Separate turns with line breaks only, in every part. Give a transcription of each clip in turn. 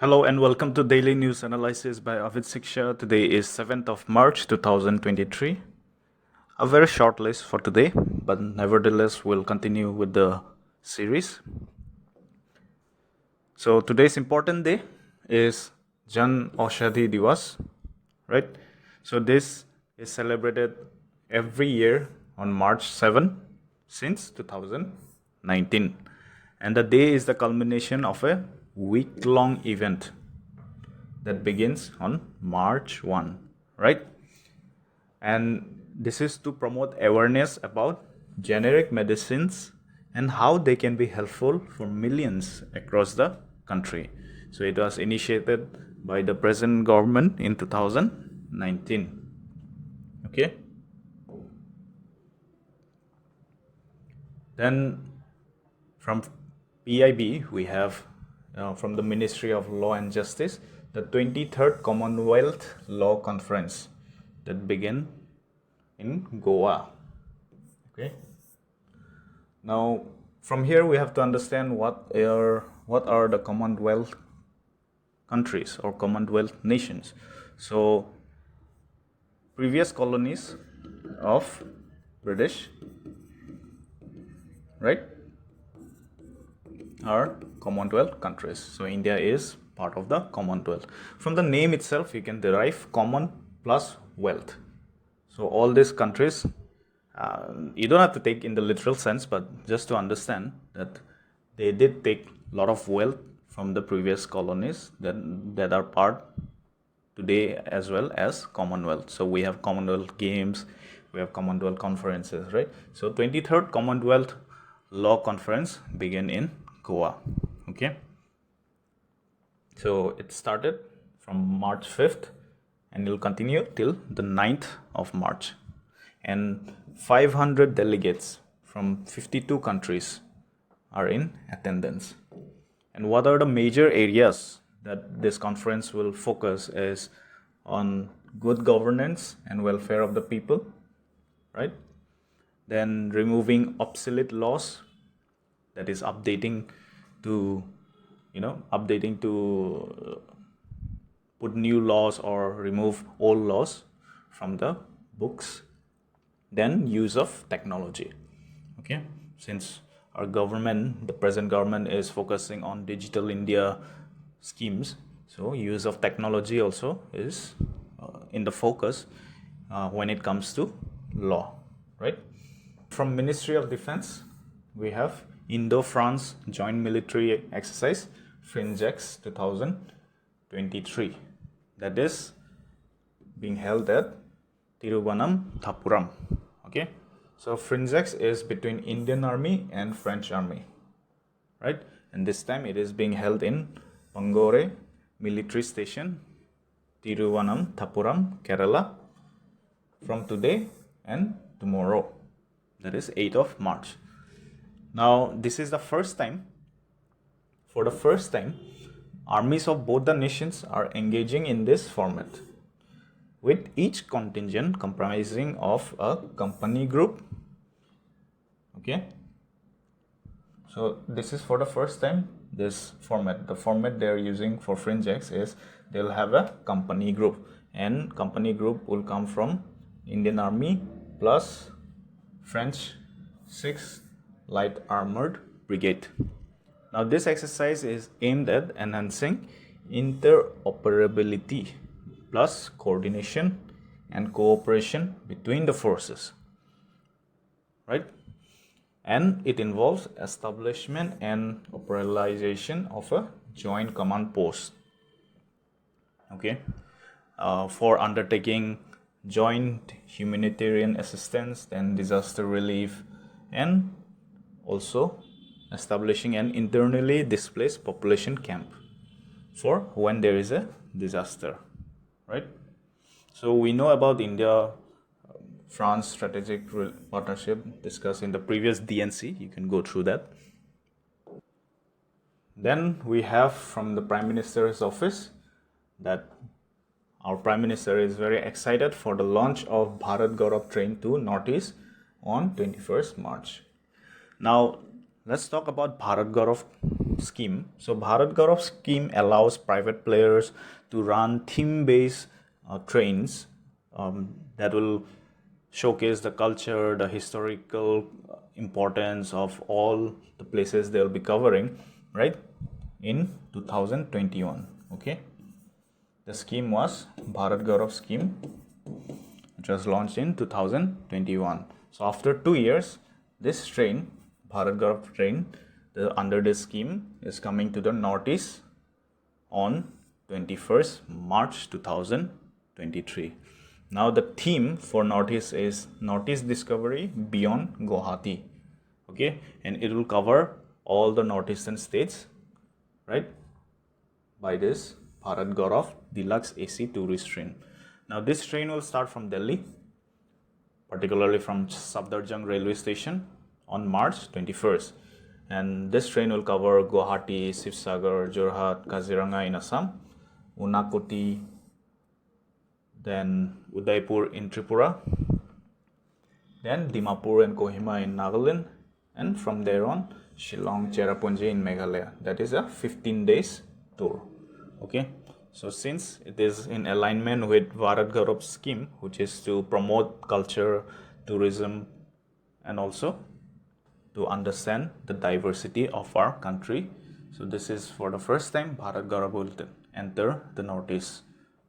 Hello and welcome to Daily News Analysis by Avid Siksha. Today is 7th of March 2023. A very short list for today, but nevertheless we'll continue with the series. So today's important day is Jan Aushadhi Diwas, right? So this is celebrated every year on March 7 since 2019. And the day is the culmination of a week-long event that begins on March 1, right? And this is to promote awareness about generic medicines and how they can be helpful for millions across the country. So it was initiated by the present government in 2019. Okay. Then from PIB, we have from the Ministry of Law and Justice, the 23rd Commonwealth Law Conference that began in Goa. Okay. Now, from here we have to understand what are the Commonwealth countries or Commonwealth nations. So, previous colonies of British, right, are Commonwealth countries. So India is part of the Commonwealth. From the name itself, you can derive common plus wealth. So all these countries, you don't have to take in the literal sense, but just to understand that they did take a lot of wealth from the previous colonies that are part today as well as Commonwealth. So we have Commonwealth Games, we have Commonwealth conferences, right? So 23rd Commonwealth Law Conference began in Goa. Okay. So it started from March 5th and it will continue till the 9th of March. And 500 delegates from 52 countries are in attendance. And what are the major areas that this conference will focus is on good governance and welfare of the people, right? Then removing obsolete laws, that is updating to put new laws or remove old laws from the books. Then use of technology. Okay, since our government, the present government, is focusing on digital India schemes, so use of technology also is in the focus when it comes to law, right? From Ministry of Defense, we have INDO-FRANCE Joint Military Exercise FRINGEX 2023, that is being held at Thiruvananthapuram. Okay, so FRINGEX is between Indian Army and French Army, right? And this time it is being held in Pangore Military Station, Thiruvananthapuram, Kerala, from today and tomorrow, that is 8th of March. Now, this is the first time, armies of both the nations are engaging in this format, with each contingent comprising of a company group. Okay. So, this is for the first time, this format. The format they are using for FRINGEX is they'll have a company group, and company group will come from Indian Army plus French 6th Light Armored Brigade. Now this exercise is aimed at enhancing interoperability plus coordination and cooperation between the forces, right? And it involves establishment and operationalization of a joint command post, okay, for undertaking joint humanitarian assistance and disaster relief, and also establishing an internally displaced population camp for when there is a disaster, right? So we know about India-France strategic partnership discussed in the previous DNC. You can go through that. Then we have from the Prime Minister's office that our Prime Minister is very excited for the launch of Bharat Gaurav train to Northeast on 21st March. Now, let's talk about Bharat Gaurav scheme. So Bharat Gaurav scheme allows private players to run theme-based trains that will showcase the culture, the historical importance of all the places they'll be covering, right, in 2021. Okay, the scheme was Bharat Gaurav scheme, which was launched in 2021. So after 2 years, this train, Bharat Gaurav train, under this scheme is coming to the Northeast on 21st March 2023. Now the theme for Northeast is Northeast Discovery Beyond Guwahati. Okay, and it will cover all the northeastern states, right, by this Bharat Gaurav Deluxe AC Tourist Train. Now this train will start from Delhi, particularly from Safdarjung railway station on March 21st. And this train will cover Guwahati, Sivsagar, Jorhat, Kaziranga in Assam, Unakoti, then Udaipur in Tripura, then Dimapur and Kohima in Nagaland, and from there on Shillong, Cherrapunji in Meghalaya. That is a 15 days tour. Okay, so since it is in alignment with Bharat Gaurav scheme, which is to promote culture, tourism, and also to understand the diversity of our country, so this is for the first time Bharat Gaurav will enter the Northeast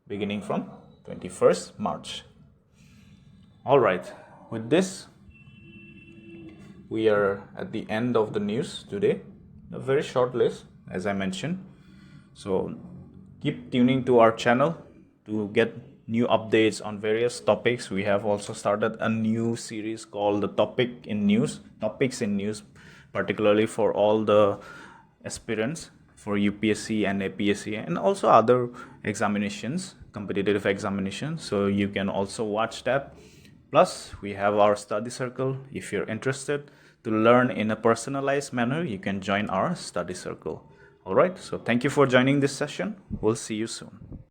beginning from 21st March. All right, with this, we are at the end of the news today. A very short list, as I mentioned. So keep tuning to our channel to get new updates on various topics. We have also started a new series called the Topics in News, particularly for all the aspirants for UPSC and APSC and also other examinations, competitive examinations. So you can also watch that. Plus, we have our study circle. If you're interested to learn in a personalized manner, you can join our study circle. All right. So thank you for joining this session. We'll see you soon.